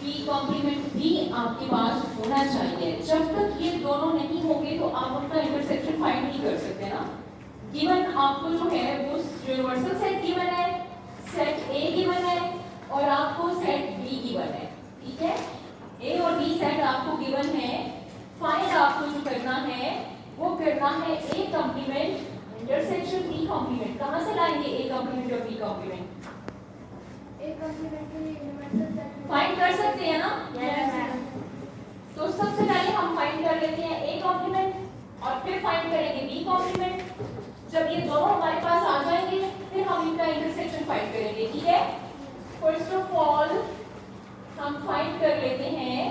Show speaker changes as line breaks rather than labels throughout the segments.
B complement भी आपके पास होना चाहिए। जब तक ये दोनों नहीं होंगे तो आप अपना इंटरसेक्शन फाइंड नहीं कर सकते ना। गिवन आपको जो है वो यूनिवर्सल सेट गिवन है, सेट ए गिवन है और आपको सेट बी गिवन है, ठीक है। ए और बी सेट आपको गिवन है। फाइंड आपको जो करना है वो करना है A complement intersection B complement. कहां से लाएंगे ए कॉम्प्लीमेंट और बी कॉम्प्लीमेंट? फाइंड कर सकते हैं ना? तो सबसे पहले हम फाइंड कर लेते हैं ए कॉम्प्लीमेंट और फिर फाइंड करेंगे बी कॉम्प्लीमेंट। जब ये दोनों हमारे पास आ जाएंगे फिर हम इनका इंटरसेक्शन फाइंड करेंगे, ठीक है। फर्स्ट ऑफ ऑल हम फाइंड कर लेते हैं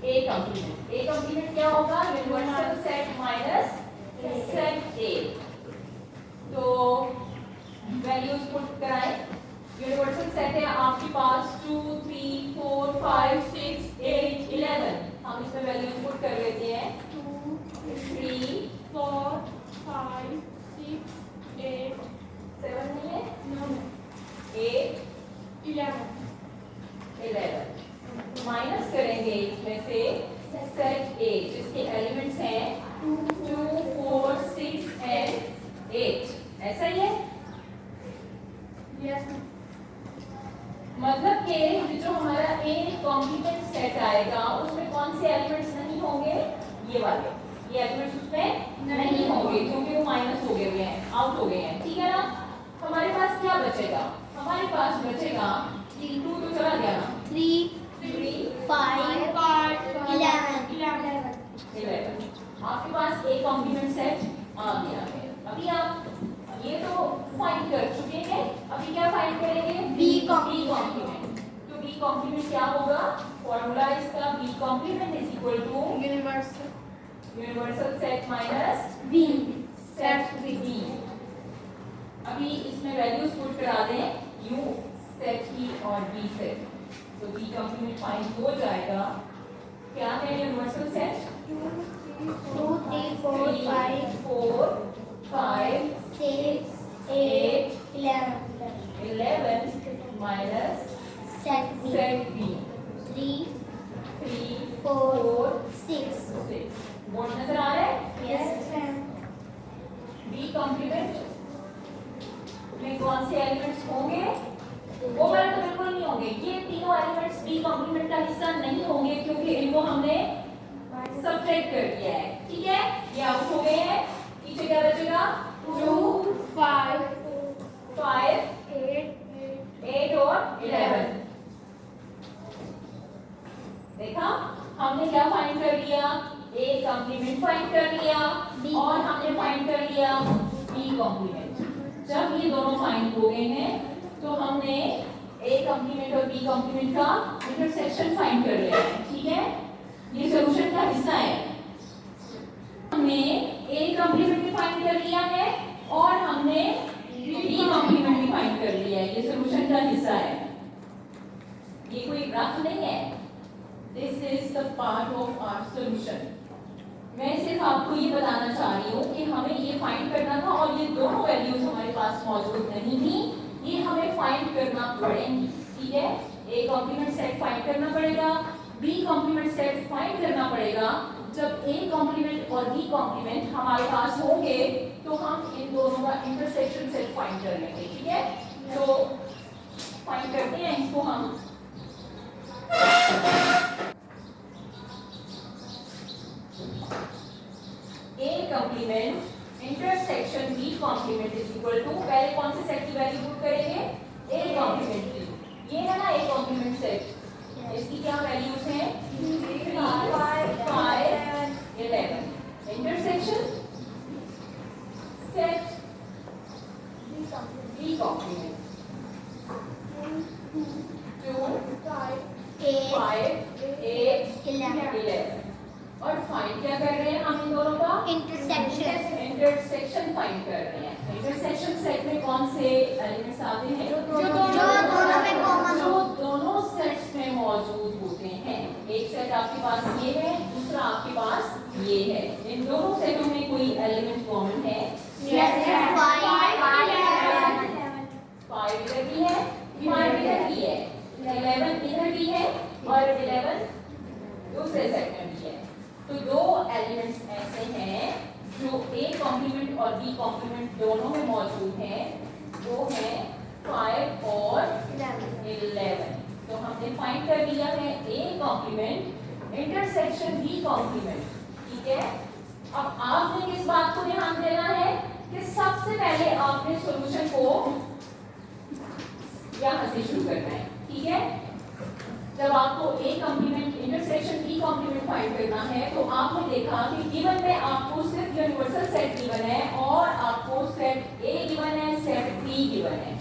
ए कॉम्प्लीमेंट। ए कॉम्प्लीमेंट क्या होगा? यूनिवर्सल सेट माइनस सेट ए। तो वैल्यूज पुट कराएं। यूनिवर्सल सेट है आपके पास 2 3 4 5 6 8 11। हम इसमें वैल्यूज पुट कर लेते हैं
2
3
4 5 6 8
7 नहीं है
9
8
11
11। माइनस करेंगे इसमें से सेट ए जिसके एलिमेंट्स हैं 2 4 6 एंड 8। ऐसा ही है।
यस
मतलब कि जो हमारा ए कॉम्प्लीमेंट सेट आएगा उसमें कौन से एलिमेंट्स नहीं होंगे? ये वाले, ये एलिमेंट्स उसमें नहीं होंगे क्योंकि वो माइनस हो गए हैं, आउट हो गए हैं, ठीक है ना। हमारे पास क्या बचेगा? हमारे पास बचेगा 2 तो चला गया ना,
3
3
5 11
11। आपके पास ए कॉम्प्लीमेंट सेट आ गया है। अभी आप ये तो फाइंड कर चुके हैं, अभी क्या फाइंड करेंगे?
B
complement. तो बी कॉम्प्लीमेंट क्या होगा? फॉर्मूला इसका B complement is equal to universal set minus
B
set B. अभी इसमें वैल्यूज पुट करा दें यू सेट की और बी सेट, तो बी कॉम्प्लीमेंट फाइंड हो जाएगा। क्या है universal set?
2 3 4 5
4 5
6 8 11
minus
set
set B
3
3
4
4
6
6। Board नजर आ रहा है?
यस
बी कॉम्प्लीमेंट में कौन से एलिमेंट्स होंगे? वो वाले तो बिल्कुल नहीं होंगे। ये तीनों एलिमेंट्स बी कॉम्प्लीमेंट का हिस्सा नहीं होंगे क्योंकि इनको हमने सब्ट्रैक्ट कर दिया है, ठीक है। ये आउट हो गए हैं। पीछे क्या बचेगा? 2
5
5 8 और 11। देखा हमने क्या फाइंड कर लिया? ए कॉम्प्लीमेंट फाइंड कर लिया और हमने फाइंड कर लिया बी कॉम्प्लीमेंट। जब ये दोनों फाइंड हो गए हैं तो हमने ए कॉम्प्लीमेंट और बी कॉम्प्लीमेंट का इंटरसेक्शन फाइंड कर लिया है, ठीक है। ये सॉल्यूशन का हिस्सा है। हमने ए कॉम्प्लीमेंट भी फाइंड कर लिया है और हमने बी कॉम्प्लीमेंट भी फाइंड कर लिया है। ये सॉल्यूशन का हिस्सा है, ये कोई ग्राफ नहीं है। This is the part of our solution. मैं सिर्फ आपको ये बताना चाह रही हूँ कि हमें ये फाइंड करना था और ये दोनों वैल्यूज हमारे पास मौजूद नहीं थी, ये हमें फाइंड करना पड़ेंगी, ठीक है। ए कॉम्प्लीमेंट सेट फाइंड करना पड़ेगा, बी कॉम्प्लीमेंट सेट फाइंड करना पड़ेगा। जब ए कॉम्प्लीमेंट और बी कॉम्प्लीमेंट हमारे पास होंगे तो हम इन दोनों का इंटरसेक्शन सेट फाइंड कर लेंगे, ठीक है। तो फाइंड करते हैं इसको हम। A complement intersection B complement is equal to, पहले कौन से सेट की वैल्यू पुट करेंगे? ए कॉम्प्लीमेंट की। ये है ना ए कॉम्प्लीमेंट सेट, इसकी क्या वैल्यूज हैं? 3 5 11। Intersection set B complement 2 5 8 11। और फाइंड क्या कर रहे हैं हम इन दोनों का? इंटरसेक्शन फाइंड कर रहे हैं। इंटरसेक्शन सेट में कौन से एलिमेंट्स आते हैं? जो दोनों सेट्स में मौजूद होते हैं। एक सेट आपके पास ये है, दूसरा आपके पास ये है। इन दोनों सेटों में कोई एलिमेंट कॉमन है?
5
5 इधर भी है, 5 11 इधर भी है और 11 दूसरे सेट में भी है। तो दो एलिमेंट्स ऐसे हैं जो ए कॉम्प्लीमेंट और बी कॉम्प्लीमेंट दोनों में मौजूद हैं, वो है 5 और 11। तो हमने फाइंड कर लिया है A complement intersection B complement, ठीक है। अब आपने किस बात को ध्यान देना है कि सबसे पहले आपने सॉल्यूशन को यहां से शुरू करना है, ठीक है। जब आपको A complement intersection B complement find करना है तो आपने देखा कि गिवन में आपको सिर्फ यूनिवर्सल सेट गिवन है और आपको सेट ए गिवन है, सेट बी गिवन है।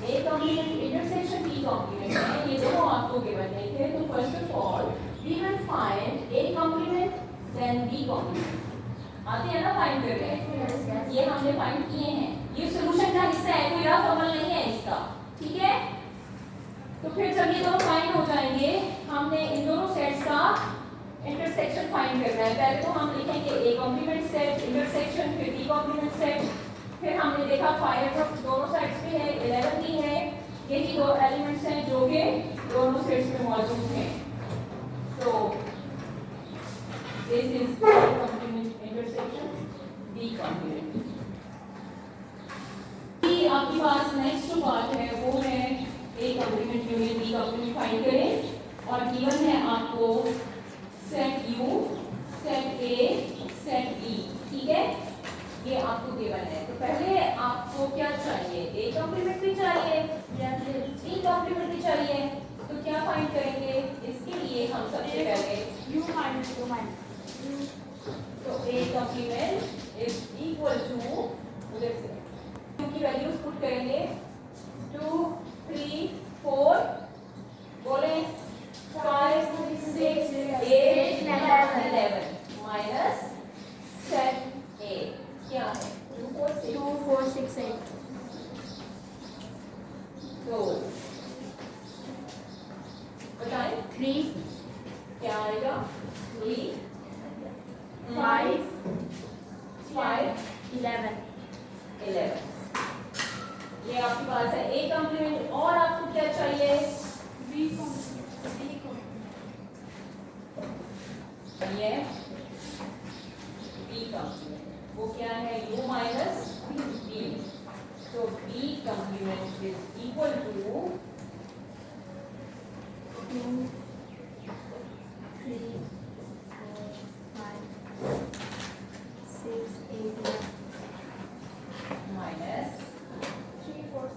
A complement intersection B complement है, ये दोनों आपको गिवन नहीं थे। तो first of all we will find A complement then B complement. आते हैं ना फाइंड कर रहे हैं, ये हमने फाइंड किए हैं, ये सॉल्यूशन का हिस्सा है, कोई रफ अमल नहीं है इसका, ठीक है। तो फिर जब ये दोनों फाइंड हो जाएंगे हमने इन दोनों सेट्स का इंटरसेक्शन फाइंड करना है। पहले तो हम लिखेंगे ए कॉम्प्लीमेंट सेट इंटरसेक्शन, फिर बी कॉम्प्लीमेंट सेट। फिर हमने देखा 5 दोनों साइड्स पे है, 11 भी है, यही दो एलिमेंट्स हैं जो कि दोनों सेट्स में मौजूद हैं। तो this is complement intersection B complement. आपके पास नेक्स्ट जो पार्ट है वो है A complement union B complement find करें और गिवन है आपको set U, set A, set B, ठीक है, ये आपको गिवन है। तो पहले आपको क्या चाहिए, ए कॉम्प्लीमेंट भी चाहिए या फिर बी कॉम्प्लीमेंट भी चाहिए। तो क्या फाइंड करेंगे, इसके लिए हम सबसे पहले
यू माइनस टू
तो A complement is equal to उधर से यू की वैल्यूज पुट करेंगे 2 3 4 बोले 5 6 8 11 माइनस सेट ए क्या है 2 4 6
8
तो बताएं
3
क्या आएगा 3
5
5
11
11 ये आपके पास है ए कॉम्प्लीमेंट। और आपको क्या चाहिए
बी
ये बी कॉम्प्लीमेंट, वो क्या है u माइनस बी। तो B complement is equal to
2 3 4 5 6 8
minus
3 4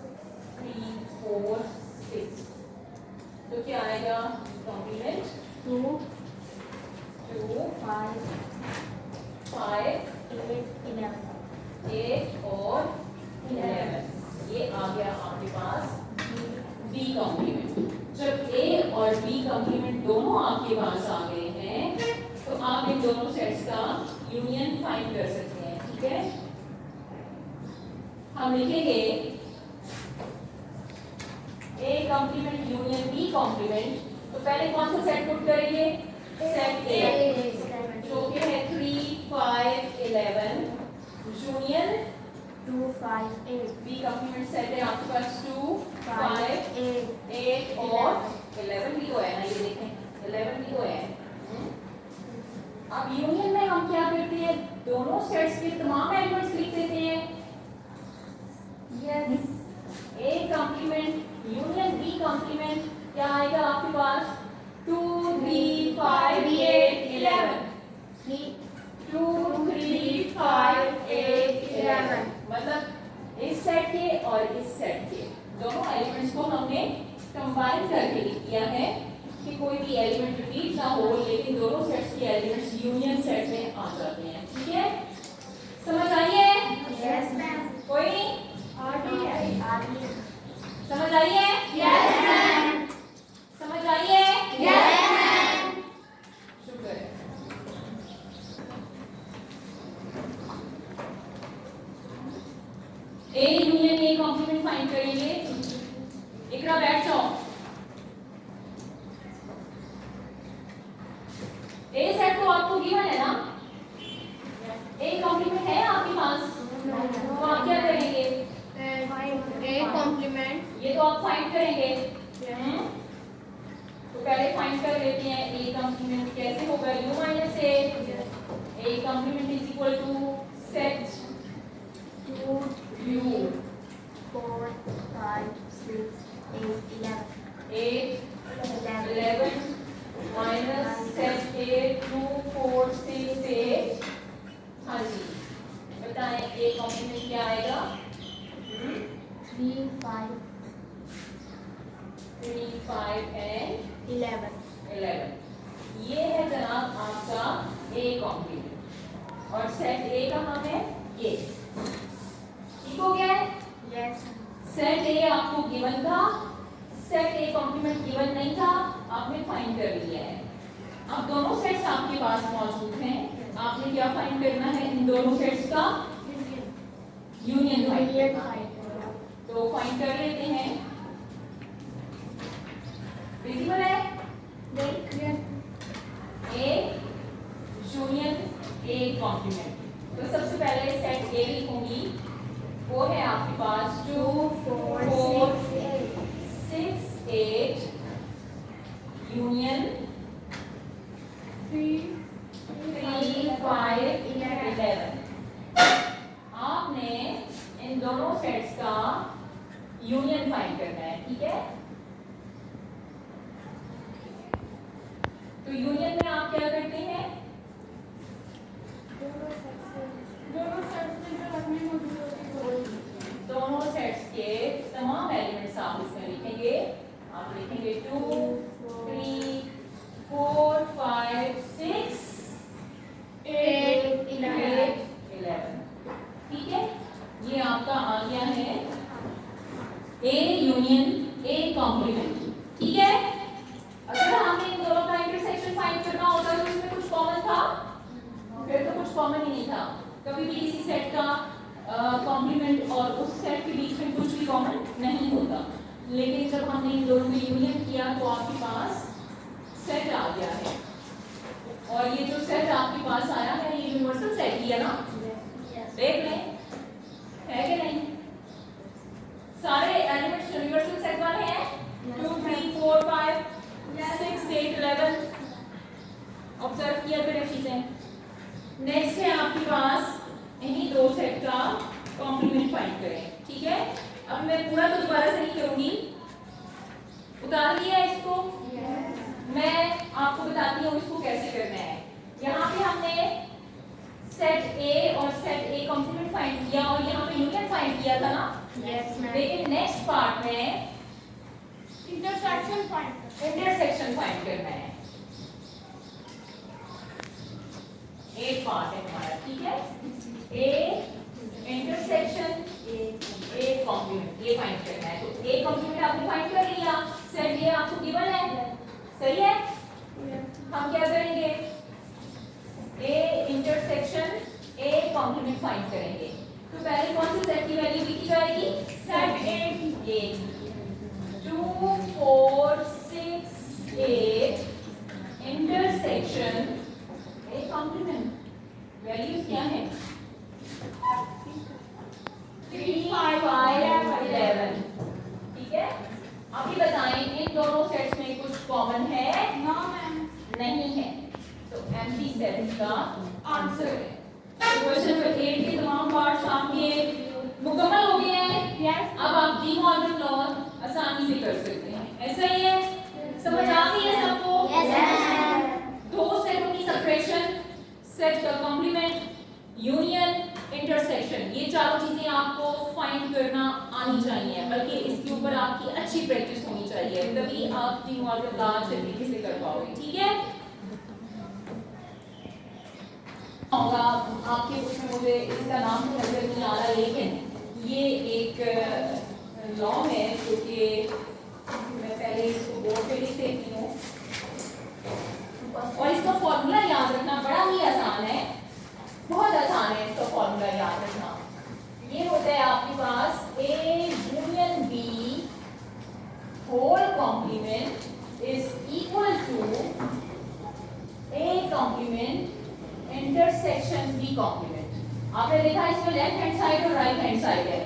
3 4 6। तो क्या आएगा कॉम्प्लीमेंट
2
2
5
5
8 11
8 और 11, ये आ गया आपके पास बी कॉम्प्लीमेंट। जब ए और बी कॉम्प्लीमेंट दोनों आपके पास आ गए हैं तो आप इन दोनों सेट्स का यूनियन फाइंड कर सकते हैं, ठीक है। हम लिखेंगे A complement union B complement. तो पहले कौन सा सेट पुट करेंगे, सेट ए जो कि है 3 5 11 यूनियन
2 5 8
बी कॉम्प्लीमेंट सेट है आपके पास 2 5
8
8 और 11 भी तो है ना, ये देखें 11 भी तो है। अब यूनियन में हम क्या करते हैं, दोनों सेट्स के तमाम एलिमेंट्स लिख देते हैं।
Yes
A complement union B complement क्या आएगा आपके पास 2 3 5 8 11
3
2 3 5 8 11 मतलब इस सेट के और इस सेट के दोनों एलिमेंट्स को हमने कंबाइन करके लिख दिया है कि कोई भी एलिमेंट रिपीट ना हो, लेकिन दोनों सेट्स के एलिमेंट्स यूनियन सेट में आ जाते हैं, ठीक है। समझ आइए,
यस मैम
कोई
आरडी
समझ आइए,
यस मैम
समझ आइए,
यस मैम
शुक्र है। A union A complement find करेंगे। इकरा बैठ जाओ। ए सेट तो आपको गिवन है ना, ए कॉम्प्लीमेंट है आपके पास, तो आप क्या करेंगे
ए कॉम्प्लीमेंट friends.
ये तो आप फाइंड करेंगे।
Yes.
तो पहले फाइंड कर लेते हैं ए कॉम्प्लीमेंट कैसे होगा, u minus A. A complement is equal to set
2,
u
4, 5, 6, 8, 11.
8 11 minus set A 2 4 6 8। हाँ जी बताएं ए कॉम्प्लीमेंट क्या आएगा।
3, 5,
3 5 and
11.
11 ये है जनाब आपका ए कॉम्प्लीमेंट। और सेट ए कहाँ है, ये ठीक हो गया है।
Yes.
सेट ए आपको गिवन था, सेट ए कॉम्प्लीमेंट गिवन नहीं था, आपने फाइंड कर लिया है। अब दोनों सेट्स आपके पास मौजूद हैं, आपने क्या फाइंड करना है, इन दोनों सेट्स का यूनियन फाइंड करना है। तो फाइंड कर लेते हैं। विजिबल है ए यूनियन ए कॉम्प्लीमेंट। तो सबसे पहले सेट ए लिखूंगी, वो है आपके पास 2 4 6 8 यूनियन 3 5 11। आपने इन दोनों सेट्स का यूनियन फाइंड करना है, ठीक है। तो यूनियन में आप क्या करते हैं, दोनों सेट्स के तमाम एलिमेंट्स आप इसमें लिखेंगे। आप लिखेंगे 2 3 4 5 6 8 11। ठीक है, ये आपका आ गया है ए यूनियन ए कॉम्प्लीमेंट। ठीक है, अगर हमें इन दोनों का इंटरसेक्शन फाइंड करना होता तो इसमें कुछ कॉमन था, फिर तो कुछ कॉमन ही नहीं था। कभी भी किसी सेट का कॉम्प्लीमेंट और उस सेट के बीच में कुछ भी कॉमन नहीं होता। लेकिन जब हमने इन दोनों में यूनियन किया तो आपके पास सेट आ गया है। और ये जो सेट आपके पास आया है ये यूनिवर्सल सेट ही है ना, देख लें है कि नहीं। सारे एलिमेंट्स यूनिवर्सल सेट वाले हैं, 2 3 4 5 6 8 11। ऑब्जर्व किया फिर चीजें। नेक्स्ट है आपके पास इन्हीं दो सेट का कॉम्प्लीमेंट फाइंड करें। ठीक है, अब मैं पूरा तो दोबारा से नहीं करूंगी, उतार लिया इसको। मैं आपको बताती हूँ इसको कैसे करना है। यहाँ पे हमने सेट ए और सेट ए कॉम्प्लीमेंट फाइंड किया और यहाँ पे यूनियन फाइंड किया था ना।
Yes, ma'am.
लेकिन नेक्स्ट पार्ट में
Intersection find.
इंटरसेक्शन फाइंड करना है। एक पार्ट है हमारा, ठीक है। ए इंटरसेक्शन ए कॉम्प्लीमेंट ये फाइंड करना है। तो ए कॉम्प्लीमेंट आपने फाइंड कर लिया, सेट ये आपको गिवन है, सही है। हम क्या करेंगे, A intersection A complement find करेंगे। तो पहले कौन से सेट की वैल्यू लिखी जाएगी, set A 2 4 6 8 intersection A complement. Values क्या है, 3 5 11। ठीक है, अभी बताएं इन दोनों सेट्स में कुछ कॉमन है, नहीं है। तो एम्प्टी सेट का आंसर है। क्वेश्चन नंबर 8 के तमाम पार्ट्स आपके मुकम्मल हो गए हैं। अब आप डी मॉर्गन लॉ आसानी से कर सकते हैं, ऐसा ही है। समझ आ गई है सबको। दो सेटों की सब्ट्रैक्शन, सेट का कॉम्प्लीमेंट, यूनियन, इंटरसेक्शन, ये चारों चीजें आपको फाइंड करना आनी चाहिए, बल्कि इसके ऊपर आपकी अच्छी प्रैक्टिस होनी चाहिए, तभी आप डी मॉर्गन लॉ अच्छे तरीके से कर पाओगे। ठीक है, होगा आपके बुक में, मुझे इसका नाम तो नजर नहीं आ रहा, लेकिन ये एक लॉ है जो कि मैं पहले इसको बोर्ड पे लिख देती हूँ। और इसका फॉर्मूला याद रखना बड़ा ही आसान है, बहुत आसान है इसका फॉर्मूला याद रखना। ये होता है आपके पास A union B whole complement is equal to A complement intersection B complement. आपने देखा इसमें लेफ्ट हैंड साइड और राइट हैंड साइड है,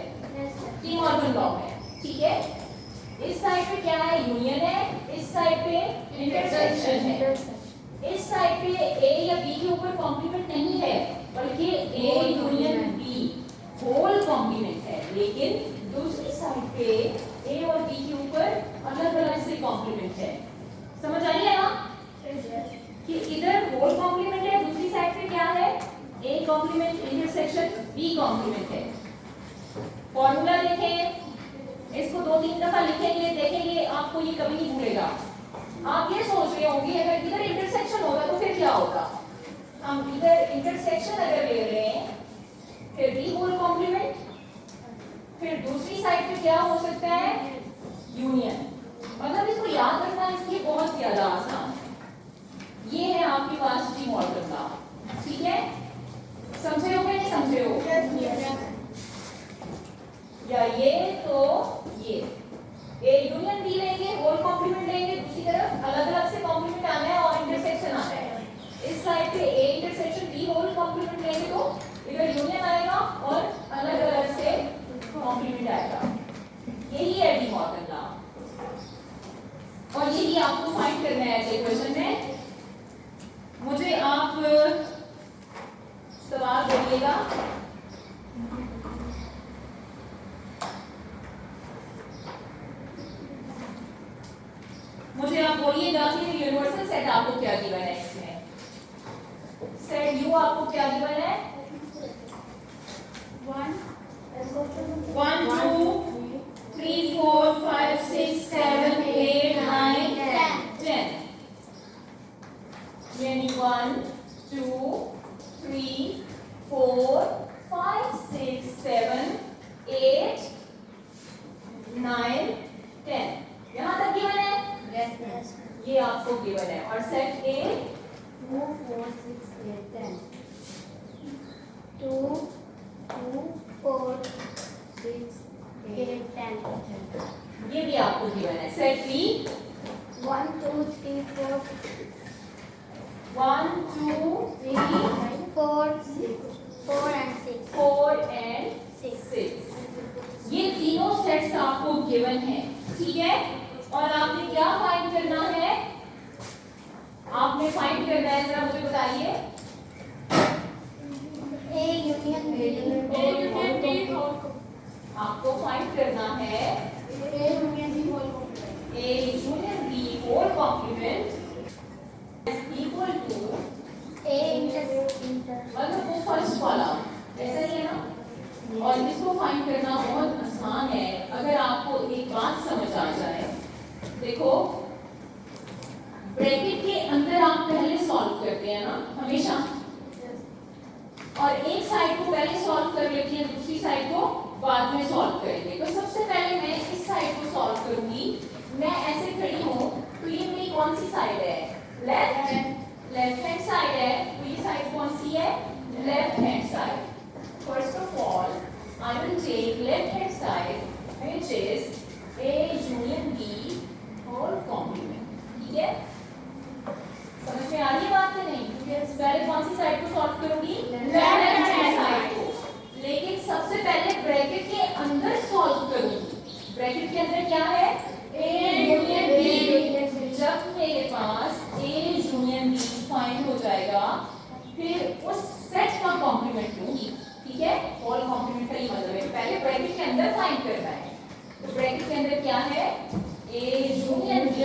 डी मॉर्गन लॉ है। ठीक है, इस साइड पे क्या है, यूनियन है, इस साइड पे इंटरसेक्शन है। इस साइड पे ए या बी के ऊपर कॉम्प्लीमेंट नहीं है, बल्कि A union B whole complement है। लेकिन दूसरी साइड पे ए और बी के ऊपर अलग अलग से कॉम्प्लीमेंट है। समझ आई है ना कि इधर होल कॉम्प्लीमेंट है, दूसरी साइड पे क्या है, A complement intersection B complement है। फॉर्मूला देखें, इसको 2-3 दफा लिखेंगे, देखेंगे, आपको ये कभी नहीं भूलेगा। आप ये सोच रहे होंगे अगर इधर इंटरसेक्शन होगा तो फिर क्या होगा। हम इधर इंटरसेक्शन अगर ले रहे हैं फिर बी होल कॉम्प्लीमेंट, फिर दूसरी साइड पे क्या हो सकता है, यूनियन। मतलब इसको याद रखना इसलिए बहुत ज्यादा आसान है। ये है आपके पास डी मॉर्गन लॉ, ठीक है। समझे हो नहीं समझे हो, या ये तो ये ए यूनियन बी लेंगे, होल कॉम्प्लीमेंट लेंगे, दूसरी तरफ अलग अलग से कॉम्प्लीमेंट आना है और इंटरसेक्शन आना है। इस साइड पे A intersection B whole complement लेंगे तो इधर यूनियन आएगा और अलग अलग से कॉम्प्लीमेंट आएगा। यही है डी मॉर्गन लॉ, और यही आपको फाइंड करना है ऐसे क्वेश्चन में। मुझे आप सवाल बोलिएगा। मुझे आप बोलिएगा कि यूनिवर्सल सेट आपको क्या गिवन है, इसमें सेट यू आपको क्या गिवन है, 1 2 3 4 5 6 7 8 9 10, यानी 1 2 3 4 5 6 7 8 9 10, यहाँ तक गिवन है। ये आपको गिवन है। और सेट ए
2 4 6 8 10 2 2 4 6 8 10
ये भी आपको गिवन है। सेट बी
1 2 3 4
1 2 3
4 6 4 and 6
4 and 6, ये तीनों सेट्स आपको गिवन है, ठीक है। और आपने क्या फाइंड करना है, आपने फाइंड करना है, जरा मुझे बताइए।
A union B
आपको फाइंड करना है
A union B whole complement
A union B whole complement is equal to,
A inter
मतलब वो फर्स्ट वाला, ऐसा ही है ना। और इसको फाइंड करना बहुत आसान है अगर आपको एक बात समझ आ जाए। देखो, ब्रैकेट के अंदर आप पहले सॉल्व करते हैं ना हमेशा, और एक साइड को पहले सॉल्व कर लेते हैं, दूसरी साइड को बाद में सॉल्व करेंगे। तो सबसे पहले मैं इस साइड को सॉल्व करूंगी। मैं ऐसे खड़ी हूँ तो ये मेरी कौन सी साइड है, लेफ्ट हैंड साइड है। तो ये साइड कौन सी है, left hand side. First of all I will take left hand side, which is A union B whole complement, ठीक है। समझ में आ रही है बात कि नहीं? पहले कौन सी साइड को सॉल्व करूंगी, लेफ्ट हैंड साइड को, लेकिन सबसे पहले ब्रैकेट के अंदर सॉल्व करूंगी। ब्रैकेट के अंदर क्या है, A union B। जब मेरे पास A union B फाइंड हो जाएगा, फिर उस सेट का कॉम्प्लीमेंट लूंगी, ठीक है। होल कॉम्प्लीमेंट का ये मतलब है पहले ब्रैकेट के अंदर फाइंड करना है। तो ब्रैकेट के अंदर क्या है, A यूनियन B।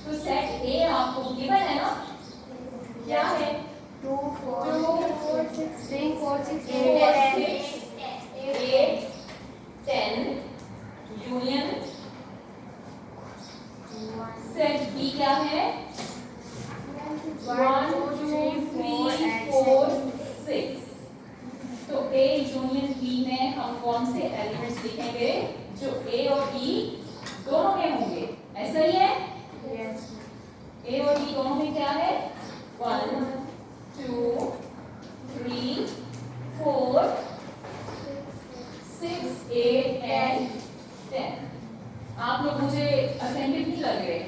तो सेट A आपको गिवन है ना, क्या है,
2 4 6 8
8 10 यूनियन। सेट B क्या है, 1 2 3 4 6। तो A यूनियन B में हम कौन से एलिमेंट्स लिखेंगे, जो A और B दोनों में होंगे, ऐसा ही है। A और B दोनों में क्या है, 1 2 3 4 6 8 and 10। आप लोग मुझे अटेंटिव नहीं लग रहे।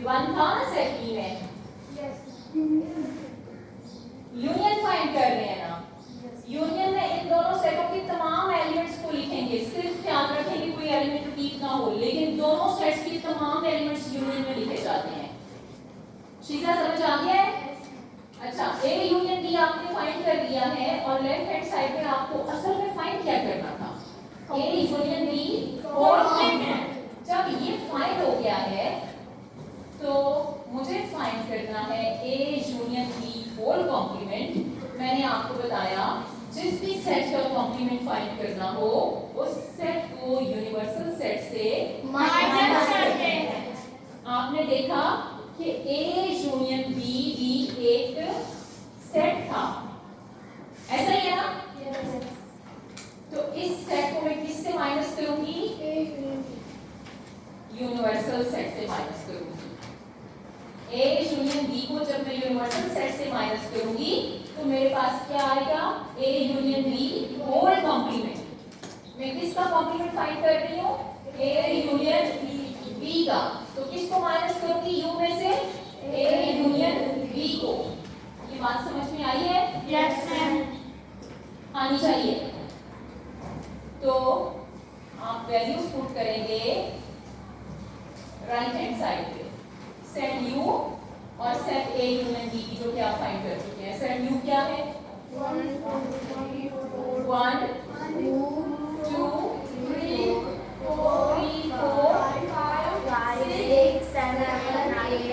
वन था ना सेट बी में, यूनियन फाइंड कर रहे हैं ना। यूनियन में इन दोनों हो, लेकिन दोनों सेट्स के तमाम एलिमेंट्स यूनियन में लिखे जाते हैं। शीजा समझ आ गया है? अच्छा, ए यूनियन बी आपने फाइंड कर लिया है और लेफ्ट हैंड साइड में आपको असल में फाइंड क्या करना था? A union B complement. जब ये फाइंड हो गया है तो मुझे फाइंड करना है A union B whole complement. मैंने आपको बताया जिस भी सेट का कॉम्प्लीमेंट फाइंड करना हो उस सेट को यूनिवर्सल सेट से माइनस करते हैं। आपने देखा कि ए यूनियन बी भी एक सेट था, ऐसा ही है ना? तो इस सेट को मैं किससे माइनस करूंगी? यूनिवर्सल सेट से माइनस करूंगी। ए यूनियन बी को जब मैं यूनिवर्सल सेट से माइनस करूंगी तो मेरे पास क्या आएगा? A union B whole complement. मैं किसका कॉम्प्लीमेंट फाइंड कर रही हूँ? ए यूनियन बी का। तो किसको माइनस करूंगी यू में से? ए यूनियन बी को। ये बात समझ में आई है?
Yes ma'am.
आनी चाहिए। तो आप वैल्यूज पुट करेंगे राइट हैंड साइड पे, सेट यू और सेट ए यूनियन बी की जो कि आप फाइंड कर चुके हैं। सेट यू क्या है? 1 2 3 4 5
6 7 8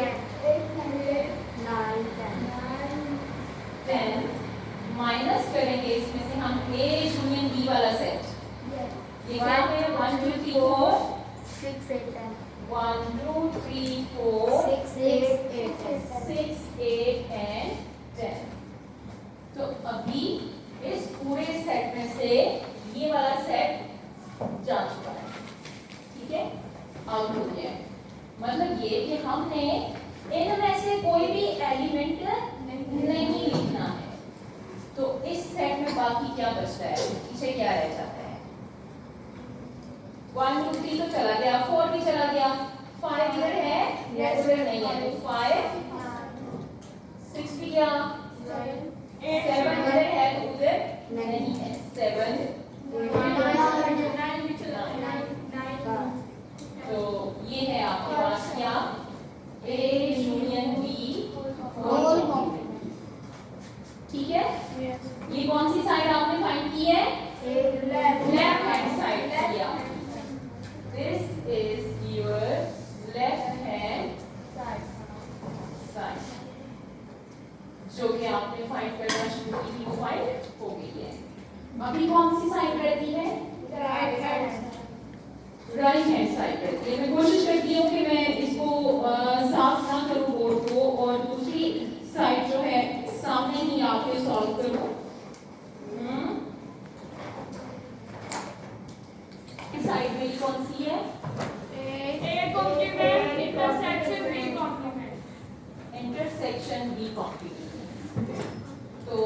9
10। माइनस करेंगे इसमें से हम ए यूनियन बी वाला सेट। ये क्या है? 1 2 3 4
6 8
1 2 3 4
6 8
6 8 and 10। तो अभी इस पूरे सेट में से ये वाला सेट जा चुका है, ठीक है, आउट हो गया है। मतलब ये कि हमने इनमें से कोई भी एलिमेंट नहीं लिखना है। तो इस सेट में बाकी क्या बचता है? पीछे क्या रह जाता है? 1 2 3 तो चला गया, 4 भी चला गया, 5 इधर है, उधर नहीं है, तो 5 6 भी गया, 7 इधर है तो उधर नहीं है, 7 तो ये है आपके पास क्या? A union B whole complement. ठीक है? ये कौन सी साइड आपने फाइंड की है? लेफ्ट हैंड साइड किया। This is your left hand side, जो कि आपने फाइंड करना शुरू की थी वो फाइंड हो गई है। अभी कौन सी साइड रहती है? राइट हैंड साइड रहती है। मैं कोशिश करती हूँ कि मैं इसको साफ ना करूँ बोर्ड को और दूसरी साइड जो है सामने ही आके सॉल्व करूँ। साइड मेरी कौन सी है? Intersection B complement. तो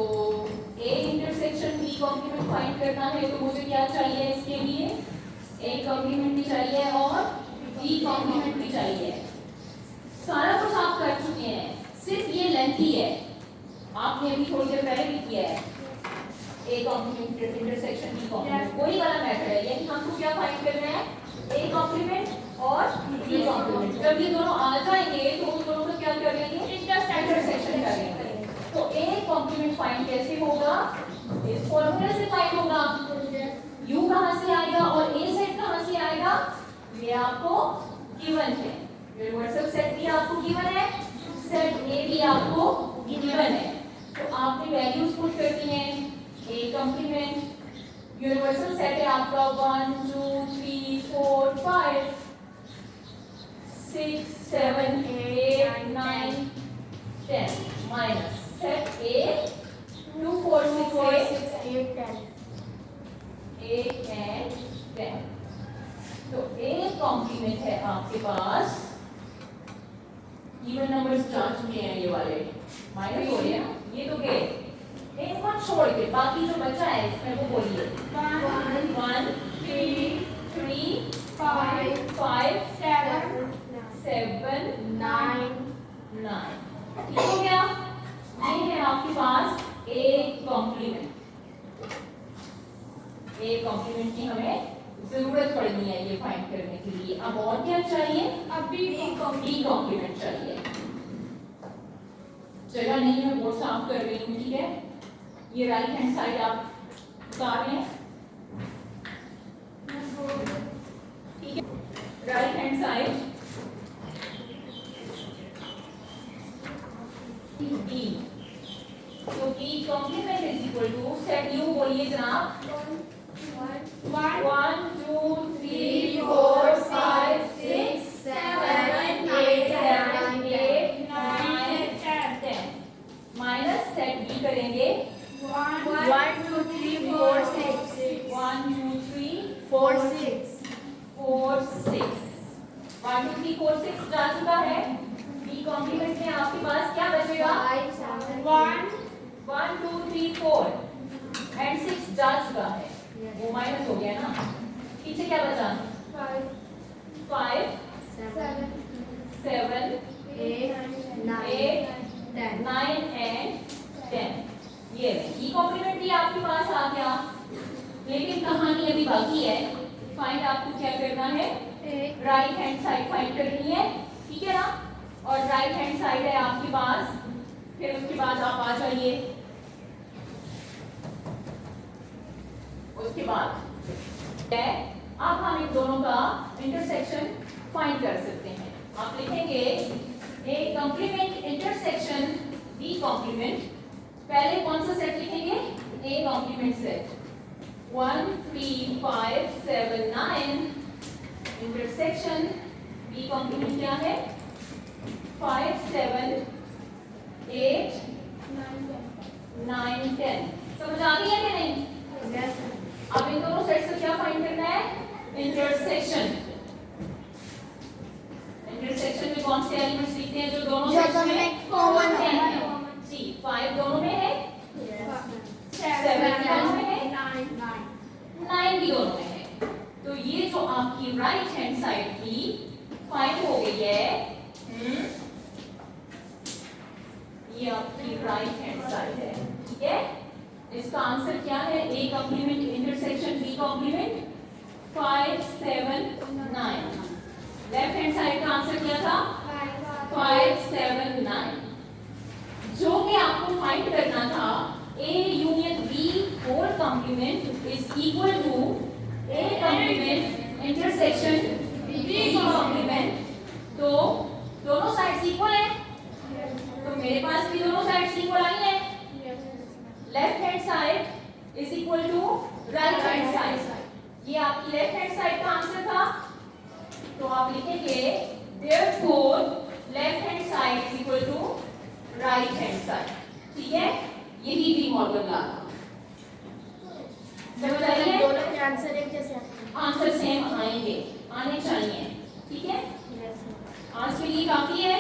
A intersection B complement find करना है तो मुझे क्या चाहिए? इसके लिए ए कॉम्प्लीमेंट भी चाहिए और बी कॉम्प्लीमेंट भी चाहिए। सारा कुछ आप कर चुके हैं, सिर्फ ये लेंथ ही है, आपने अभी थोड़ी देर पहले भी किया है। A complement intersection B complement वही वाला मेथड है, यानी हमको क्या फाइंड करना है? ए कॉम्प्लीमेंट और बी कॉम्प्लीमेंट। जब ये दोनों आ जाएंगे तो उन दोनों का क्या कर लेंगे? इंटरसेक्शन कर लेंगे। तो ए कॉम्प्लीमेंट फाइंड कैसे होगा? इस फॉर्मूले से फाइंड होगा। यू कहां से आएगा और ए सेट कहां से आएगा? ये आपको गिवन है। यूनिवर्सल सेट भी आपको गिवन है, सेट ए भी आपको गिवन है। तो आपने वैल्यूज पुट करती हैं। ए कॉम्प्लीमेंट यूनिवर्सल सेट है आपका 1 2 3 4 5 6 7 8 9 10 माइनस सेट ए 2 4 6 8 8 and 10। तो ए कॉम्प्लीमेंट है आपके पास, इवन नंबर्स जा चुके हैं ये वाले, माइनस हो रहे हैं ना, ये तो गए, एक मत छोड़ के बाकी जो बचा है इसमें वो बोलिए। 1 3 5 7 9 ठीक हो गया? ये है आपके पास ए कॉम्प्लीमेंट। ए कॉम्प्लीमेंट की हमें जरूरत पड़नी है ये फाइंड करने के लिए। अब और क्या चाहिए?
अब
बी कॉम्प्लीमेंट चाहिए। जगह नहीं है, बोर्ड साफ कर रही हूँ, ठीक है। ये राइट हैंड साइड आप उतार लें, ठीक है। राइट हैंड साइड बी, तो B complement is equal to, set U बोलिए जनाब, 1 2 3 4 5 6 7 8 9 10 माइनस सेट बी करेंगे
1 2 3 4 6
1 2 3
4 6
4 6 1 2 3 4 6 जा चुका है। बी कॉम्प्लीमेंट में आपके पास क्या बचेगा? 1 2 3 4 एंड 6 जा चुका है, वो माइनस हो गया ना। पीछे क्या बचा? 5 7 8 9 एंड 10। ये ई कॉम्प्लीमेंट भी आपके पास आ गया, लेकिन कहानी अभी बाकी है। फाइंड आपको क्या करना है? राइट हैंड साइड फाइंड करनी है, ठीक है ना। और राइट हैंड साइड है आपके पास, फिर उसके बाद आप आ जाइए, उसके बाद है अब हम इन दोनों का इंटरसेक्शन फाइंड कर सकते हैं। आप लिखेंगे A complement intersection B complement. पहले कौन सा सेट लिखेंगे? A complement set 1 3 5 7 9 intersection B complement क्या है? 5 7 8 9 10। समझ आ गई है कि नहीं? अब इन दोनों सेट से क्या फाइंड करना है? इंटरसेक्शन। इंटरसेक्शन में कौन से एलिमेंट्स लिखते हैं जो दोनों सेट्स में कॉमन है? सी 5 दोनों में है, 7 दोनों में है, 9 भी दोनों में है। तो ये जो आपकी राइट हैंड साइड की फाइंड हो गई है, ये आपकी राइट हैंड साइड है, ठीक है। इसका आंसर क्या है? A complement intersection B complement 5 7 9। Left hand side का आंसर क्या था? 5 7 9। जो कि आपको फाइंड करना था A union B whole complement is equal to A complement intersection B complement. तो दोनों साइड्स इक्वल है, तो मेरे पास भी दोनों साइड्स इक्वल आई है। Left hand side is equal to right hand side, ये आपकी लेफ्ट हैंड साइड का आंसर था। तो आप लिखेंगे therefore left hand side is equal to right hand side, ठीक है। यही डी मॉर्गन लॉ था। समझ आई है?
दोनों के आंसर एक जैसे
आंसर सेम आएंगे, आने चाहिए, ठीक है। आज के लिए काफी है।